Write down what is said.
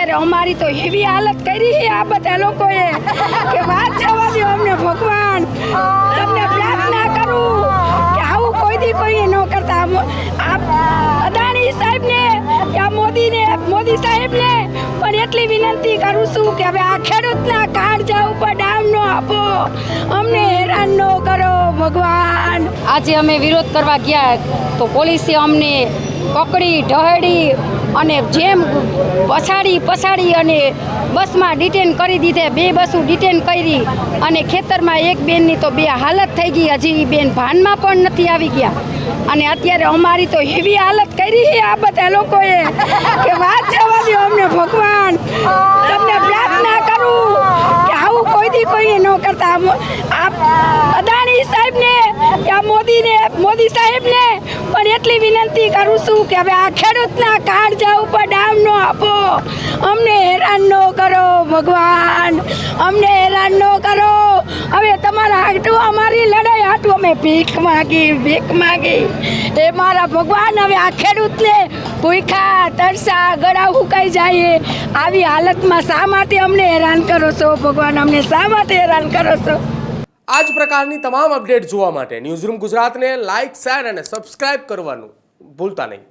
અત્યારે અમારી તો એવી હાલત કરી છે આ બધા લોકોએ કે વાત જવા દો અમને ભગવાન તમને પ્રાર્થના કરું કે આવું કોઈ દી કોઈ ન કરતા આ અદાણી સાહેબને કે મોદી સાહેબને પણ એટલી વિનંતી કરું છું કે હવે આ ખેડૂતના કાળજા ઉપર ડામ ન આપો, અમને હેરાન ન કરો ભગવાન। આજે અમે વિરોધ કરવા ગયા તો પોલીસે અમને પકડી ઢહેડી અને જેમ પછાડી અને બસમાં ડિટેન કરી દીધે, 2 બસો ડિટેન કરી અને ખેતરમાં એક બેનની તો 2 હાલત થઈ ગઈ, હજી બેન ભાનમાં પણ નથી આવી ગયા। અને અત્યારે અમારી તો એવી હાલત કરી છે આ બધા લોકોએ કે વાત જવા દો અમને ભગવાન તમને પ્રાર્થના કરું કે આવું કોઈ દી કોઈ ન કરતા આ અદાણી સાહેબને કે મોદી સાહેબને પણ એટલી વિનંતી કરું છું કે હવે આ ખેડૂતના કાળજા ઉપર ડામ ન આપો, અમને હેરાન ન કરો ભગવાન, અમને હેરાન ન કરો। હવે તમારા હાટું અમારી લડાઈ હાટું અમે ભીખ માગી એ મારા ભગવાન। હવે આ ખેડૂતને ભૂખ્યા તરસા ગળા ઉકાઈ જાય આવી હાલતમાં શા માટે અમને હેરાન કરો છો ભગવાન, અમને શા માટે હેરાન કરો છો? આ જ પ્રકારની તમામ અપડેટ જોવા માટે ન્યૂઝરૂમ ગુજરાતને લાઇક, શેર અને સબસ્ક્રાઇબ કરવાનું ભૂલતા નહીં।